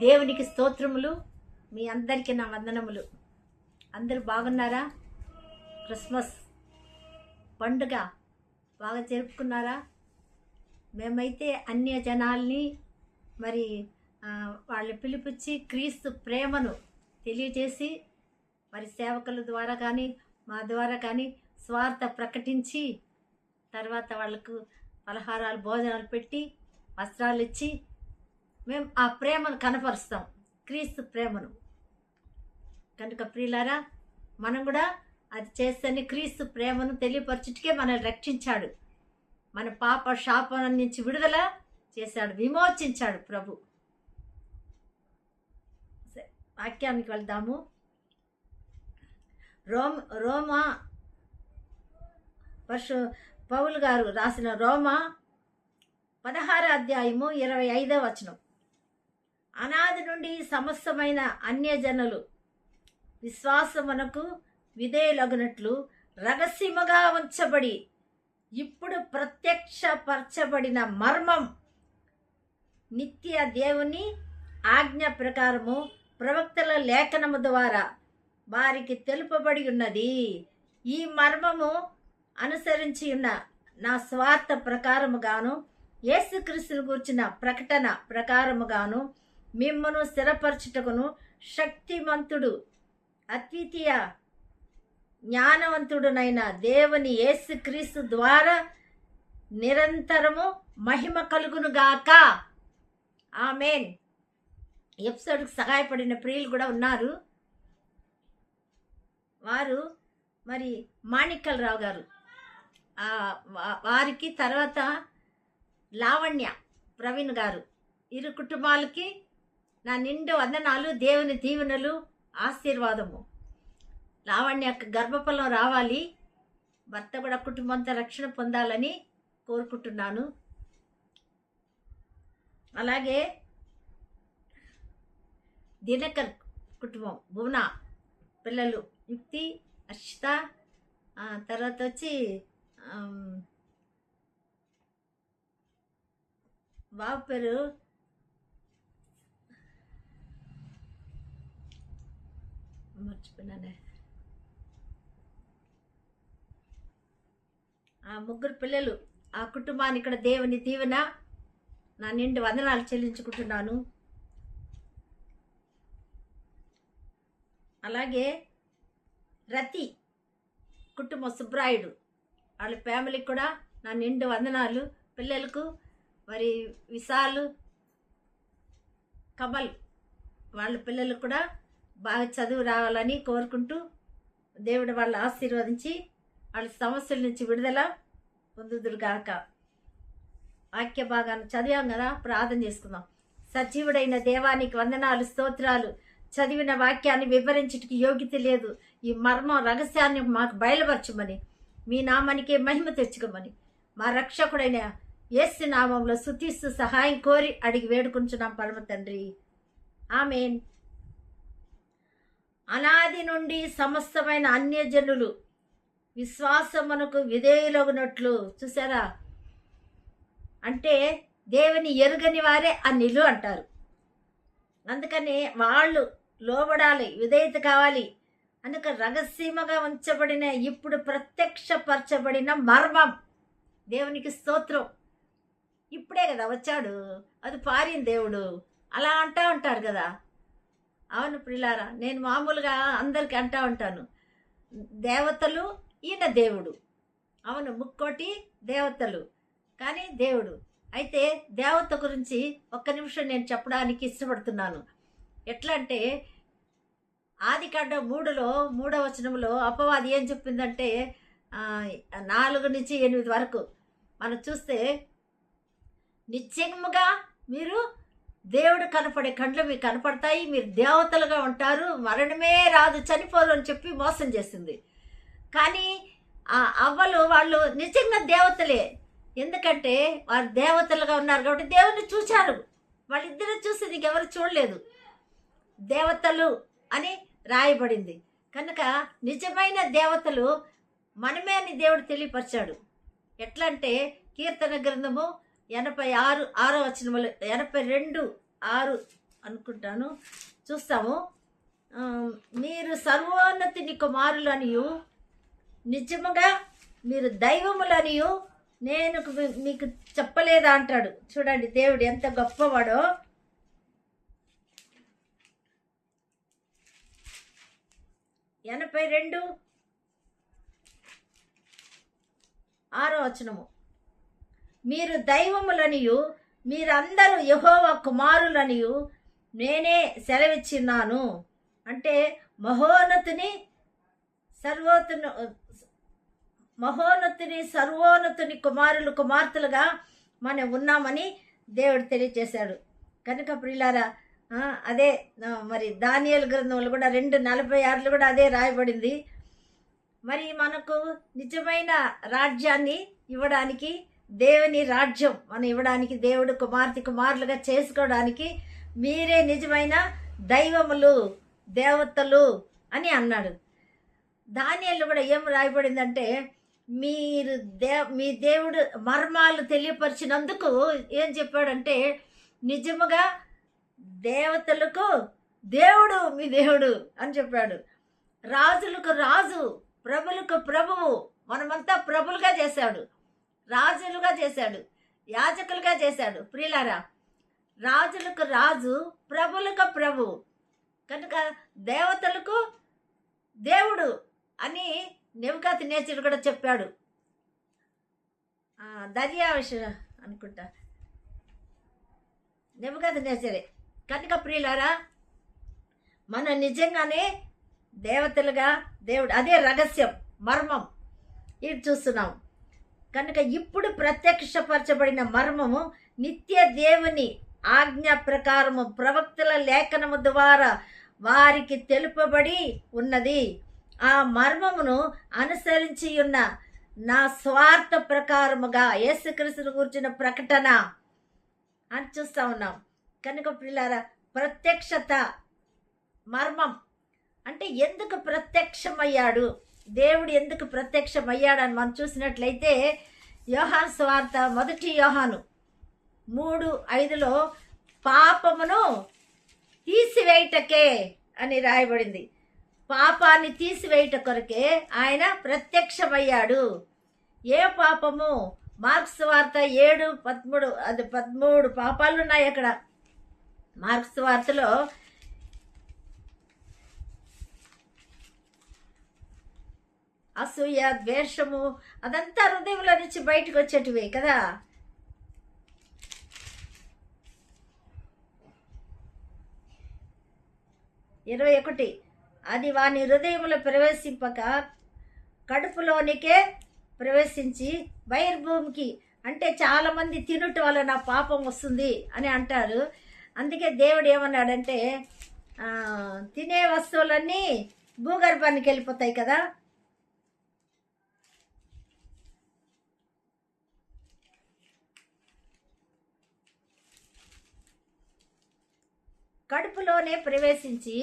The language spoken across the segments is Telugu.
దేవునికి స్తోత్రములు. మీ అందరికీ నా వందనములు. అందరూ బాగున్నారా? క్రిస్మస్ పండుగ బాగా జరుపుకున్నారా? మేమైతే అన్య జనాల్ని మరి వాళ్ళని పిలిపించి క్రీస్తు ప్రేమను తెలియజేసి మరి సేవకుల ద్వారా కానీ మా ద్వారా కానీ స్వార్థ ప్రకటించి తర్వాత వాళ్ళకు పలహారాలు భోజనాలు పెట్టి వస్త్రాలు ఇచ్చి మేము ఆ ప్రేమను కనపరుస్తాం, క్రీస్తు ప్రేమను. కనుక ప్రియులారా, మనం కూడా అది చేస్తేనే క్రీస్తు ప్రేమను తెలియపరచుటకే మనల్ని రక్షించాడు, మన పాప శాపం నుంచి విడుదల చేశాడు, విమోచించాడు ప్రభు. వాక్యానికి వెళ్దాము. రోమా పౌలు గారు రాసిన రోమా 16వ అధ్యాయము 25వ వచనం. అనాది నుండి సమస్తమైన అన్యజనులు విశ్వాసమునకు విధేయులగునట్లు రహస్యముగా ఉంచబడి ఇప్పుడు ప్రత్యక్షపరచబడిన మర్మం నిత్య దేవుని ఆజ్ఞ ప్రకారము ప్రవక్తల లేఖనము ద్వారా వారికి తెలుపబడి ఉన్నది. ఈ మర్మము అనుసరించి ఉన్న నా స్వార్థ ప్రకారముగాను యేసుక్రీస్తును గూర్చిన ప్రకటన ప్రకారముగాను మిమ్మను స్థిరపరచుటకును శక్తిమంతుడు అద్వితీయ జ్ఞానవంతుడునైన దేవుని యేసుక్రీస్తు ద్వారా నిరంతరము మహిమ కలుగునుగాక. ఆమేన్. ఎపిసోడ్కి సహాయపడిన ప్రియులు కూడా ఉన్నారు. వారు మరి మాణిక్కలరావు గారు, వారికి తర్వాత లావణ్య ప్రవీణ్ గారు, ఇరు కుటుంబాలకి నా నిండు వందనాలు, దేవుని దీవెనలు, ఆశీర్వాదము. లావణ్య గర్భఫలం రావాలి, భర్త కూడా కుటుంబంతో రక్షణ పొందాలని కోరుకుంటున్నాను. అలాగే దినకర్ కుటుంబం, భువన పిల్లలు యుక్తి, అర్షిత, తర్వాత వచ్చి బాబు పేరు మర్చిపోయినానే. ఆ ముగ్గురు పిల్లలు, ఆ కుటుంబాన్ని ఇక్కడ దేవుని దీవెన నా నిండు వందనాలు చెల్లించుకుంటున్నాను. అలాగే రతి కుటుంబం, సుబ్రాయుడు వాళ్ళ ఫ్యామిలీకి కూడా నా నిండు వందనాలు. పిల్లలకు మరి విశాలు, కమల్ వాళ్ళ పిల్లలకు కూడా బాగా చదువు రావాలని కోరుకుంటూ దేవుడు వాళ్ళ ఆశీర్వదించి వాళ్ళ సమస్యల నుంచి విడుదల పొందుదురుగాక. వాక్య భాగాన్ని చదివాం కదా, ప్రార్థన చేసుకుందాం. సజీవుడైన దేవానికి వందనాలు, స్తోత్రాలు. చదివిన వాక్యాన్ని వివరించడానికి యోగ్యత లేదు. ఈ మర్మం రహస్యాన్ని మాకు బయలుపరచమని, మీ నామానికే మహిమ తెచ్చుకోమని మా రక్షకుడైన యేసు నామంలో స్తుతిస్తూ సహాయం కోరి అడిగి వేడుకుంటున్నాం పరమ తండ్రి. ఆమేన్. అనాది నుండి సమస్తమైన అన్యజనులు విశ్వాసమునకు విధేయులగునట్లు. చూసారా, అంటే దేవుని ఎరుగని వారే అన్యులు అంటారు. అందుకని వాళ్ళు లోబడాలి, విధేయత కావాలి. అందుక రహస్యముగా ఉంచబడిన ఇప్పుడు ప్రత్యక్షపరచబడిన మర్మం. దేవునికి స్తోత్రం. ఇప్పుడే కదా వచ్చాడు, అది పారిన దేవుడు అలా అంటూ ఉంటారు కదా. అవును ప్రియులారా, నేను మామూలుగా అందరికీ అంటూ ఉంటాను, దేవతలు ఈయన దేవుడు. అవును, ముక్కోటి దేవతలు కానీ దేవుడు. అయితే దేవత గురించి ఒక్క నిమిషం నేను చెప్పడానికి ఇష్టపడుతున్నాను. ఎట్లా అంటే, ఆదికాండం 3లో 3వ వచనంలో అపవాది ఏం చెప్పిందంటే 4 నుంచి 8 వరకు మనం చూస్తే, నిశ్చయముగా మీరు దేవుడు కనపడే కండ్లు మీకు కనపడతాయి, మీరు దేవతలుగా ఉంటారు, మరణమే రాదు, చనిపోరు అని చెప్పి మోసం చేసింది. కానీ అవ్వలు వాళ్ళు నిజంగా దేవతలే. ఎందుకంటే వారు దేవతలుగా ఉన్నారు కాబట్టి దేవుని చూశారు. వాళ్ళిద్దరూ చూసి నీకెవరు చూడలేదు, దేవతలు అని రాయబడింది. కనుక నిజమైన దేవతలు మనమే అని దేవుడు తెలియపరిచాడు. ఎట్లా అంటే, కీర్తన గ్రంథము 86 6వ వచనములు, 82 6 అనుకుంటాను, చూస్తాము. మీరు సర్వోన్నతిని కుమారులనియు నిజముగా మీరు దైవములనియు నేను మీకు చెప్పలేదా అంటాడు. చూడండి దేవుడు ఎంత గొప్పవాడో. 82:6 మీరు దైవములనియు మీరందరూ యెహోవా కుమారులనియు నేనే సెలవిచ్చిన్నాను. అంటే సర్వోన్నతుని కుమార్తెలుగా మనం ఉన్నామని దేవుడు తెలియజేశాడు. కనుక ప్రియులారా, అదే మరి దానియేలు గ్రంథంలో కూడా 2:46 కూడా అదే రాయబడింది. మరి మనకు నిజమైన రాజ్యాన్ని ఇవ్వడానికి, దేవుని రాజ్యం మనం ఇవ్వడానికి, దేవుడు కుమారులుగా చేసుకోవడానికి మీరే నిజమైన దైవములు, దేవతలు అని అన్నాడు. దానియేలు కూడా ఏం రాయబడిందంటే, మీరు మీ దేవుడు మర్మాలు తెలియపరిచినందుకు ఏం చెప్పాడంటే, నిజముగా దేవతలకు దేవుడు మీ దేవుడు అని చెప్పాడు. రాజులకు రాజు, ప్రభులకు ప్రభువు, మనమంతా ప్రభులుగా చేశాడు, రాజులుగా చేశాడు, యాజకులుగా చేశాడు. ప్రియులారా, రాజులకు రాజు, ప్రభులకు ప్రభువు, కనుక దేవతలకు దేవుడు అని నెబుకద్నెజరు కూడా చెప్పాడు. దర్యావేషు అనుకుంటా, నెబుకద్నెజరే. కనుక ప్రియులారా, మనం నిజంగానే దేవతలుగా, దేవుడు అదే రహస్యం, మర్మం ఇది చూస్తున్నాం. కనుక ఇప్పుడు ప్రత్యక్షపరచబడిన మర్మము నిత్య దేవుని ఆజ్ఞ ప్రకారము ప్రవక్తల లేఖనము ద్వారా వారికి తెలుపబడి ఉన్నది. ఆ మర్మమును అనుసరించి ఉన్న నా స్వార్థ ప్రకారముగా యేసుక్రీస్తును గురించిన ప్రకటన అని చూస్తూ ఉన్నాం. కనుక పిల్లారా, ప్రత్యక్షత, మర్మం అంటే ఎందుకు ప్రత్యక్షమయ్యాడు, దేవుడు ఎందుకు ప్రత్యక్షమయ్యాడు అని మనం చూసినట్లయితే, యోహాను సువార్త 1 యోహాను 3:5 పాపమును తీసివేయుటకే అని రాయబడింది. పాపాన్ని తీసివేయుట కొరకే ఆయన ప్రత్యక్షమయ్యాడు. ఏ పాపము? మార్క్స్ వార్త 7:13, అది 13 పాపాలు ఉన్నాయి అక్కడ. మార్క్స్ వార్తలో అసూయ, ద్వేషము అదంతా హృదయంలో నుంచి బయటకు వచ్చేటివే కదా. అది వాని హృదయంలో ప్రవేశింపక కడుపులోనికే ప్రవేశించి బహిర్భూమికి, అంటే చాలామంది తినుట వలన పాపం వస్తుంది అని అంటారు. అందుకే దేవుడు ఏమన్నాడంటే, తినే వస్తువులన్నీ భూగర్భానికి వెళ్ళిపోతాయి కదా. కడుపులోనే ప్రవేశించి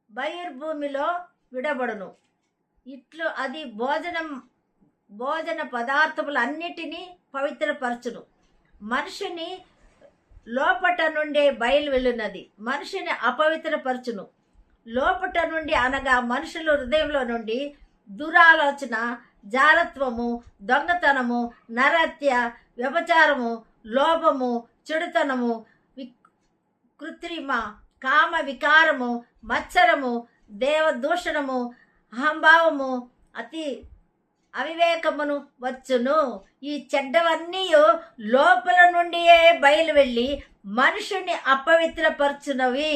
బహిర్భూమిలో విడబడును. ఇట్లు అది భోజన పదార్థములన్నిటినీ పవిత్రపరచును. మనిషిని లోపట నుండే బయలు వెళ్ళున్నది మనిషిని అపవిత్రపరచును. లోపట నుండి అనగా మనుషుల హృదయంలో నుండి దురాలోచన, జారత్వము, దొంగతనము, నరహత్య, వ్యభిచారము, లోభము, చెడుతనము, కృత్రిమ కామ వికారము, మత్సరము, దేవదూషణము, అహంభావము, అతి అవివేకమును వచ్చును. ఈ చెడ్డవన్నీ లోపల నుండియే బయలు వెళ్ళి మనుషుని అపవిత్రపరచునవి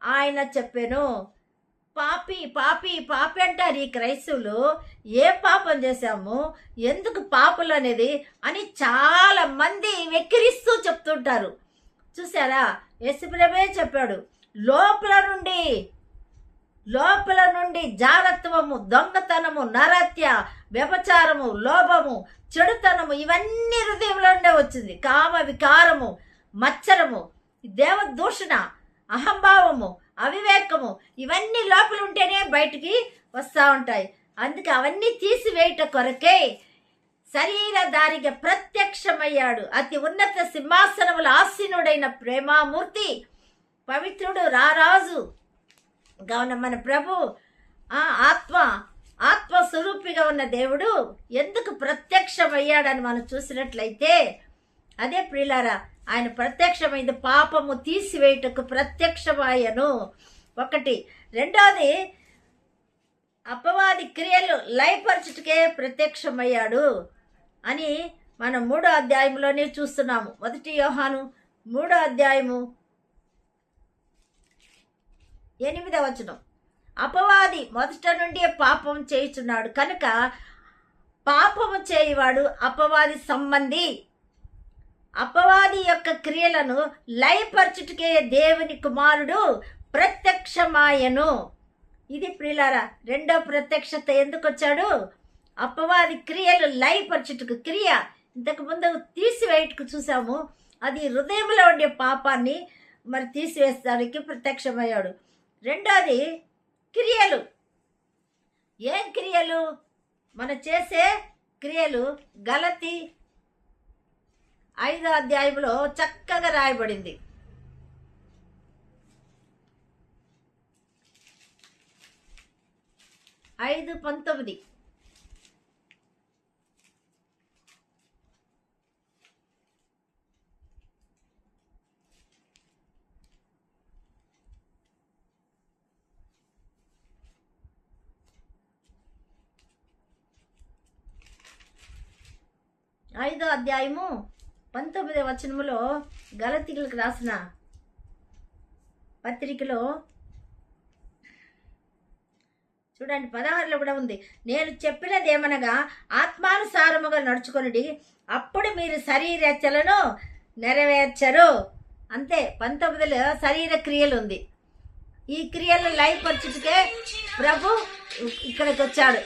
ఆయన చెప్పాను. పాపి పాపి పాపి అంటారు ఈ క్రైస్తవులు. ఏ పాపం చేశాము, ఎందుకు పాపులు అనేది అని చాలా మంది వెక్కిరిస్తూ చెప్తుంటారు. చూసారా, యేసుప్రభువే చెప్పాడు, లోపల నుండి జారత్వము, దొంగతనము, నరహత్య, వ్యభిచారము, లోభము, చెడుతనము ఇవన్నీ హృదయంలోనే వచ్చింది. కామ వికారము, మత్సరము, దేవదూషణ, అహంభావము, అవివేకము ఇవన్నీ లోపల ఉంటేనే బయటికి వస్తూ ఉంటాయి. అందుకే అవన్నీ తీసివేయట కొరకే శరీరధారిగా ప్రత్యక్షమయ్యాడు. అతి ఉన్నత సింహాసనముల ఆసీనుడైన ప్రేమామూర్తి, పవిత్రుడు, రారాజు కావున మన ప్రభు ఆత్మస్వరూపిగా ఉన్న దేవుడు ఎందుకు ప్రత్యక్షమయ్యాడని మనం చూసినట్లయితే, అదే ప్రియులారా, ఆయన ప్రత్యక్షమైంది పాపము తీసివేయుటకు ప్రత్యక్షమయ్యను. ఒకటి. రెండోది, అపవాది క్రియలు లయపరచుటకే ప్రత్యక్షమయ్యాడు అని మనం 3వ అధ్యాయంలోనే చూస్తున్నాము. 1 యోహాను 3వ అధ్యాయము 8వ వచనం. అపవాది మొదట నుండి పాపం చేయుచున్నాడు కనుక పాపము చేయువాడు అపవాది సంబంధి. అపవాది యొక్క క్రియలను లయపరచుటకే దేవుని కుమారుడు ప్రత్యక్షమాయను. ఇది ప్రియులారా, రెండో ప్రత్యక్షత ఎందుకు వచ్చాడు? అపవాది క్రియలు లయపరచుటకు. క్రియ ఇంతకు ముందు తీసివేయటకు చూసాము, అది హృదయంలో ఉండే పాపాన్ని మరి తీసివేస్తానికి ప్రత్యక్షమయ్యాడు. రెండోది క్రియలు. ఏం క్రియలు? మనం చేసే క్రియలు గలతీ 5వ అధ్యాయంలో చక్కగా రాయబడింది. 5:19. ఐదో అధ్యాయము 19వ వచనములో గలతీయులకు రాసిన పత్రికలో చూడండి, 16లో కూడా ఉంది. నేను చెప్పినది ఏమనగా ఆత్మానుసారముగా నడుచుకొనుడి, అప్పుడు మీరు శరీరేచ్ఛలను నెరవేర్చరు. అంతే. 19లో శరీర క్రియలు ఉంది. ఈ క్రియలు లయపరచుటకే ప్రభు ఇక్కడికి వచ్చాడు.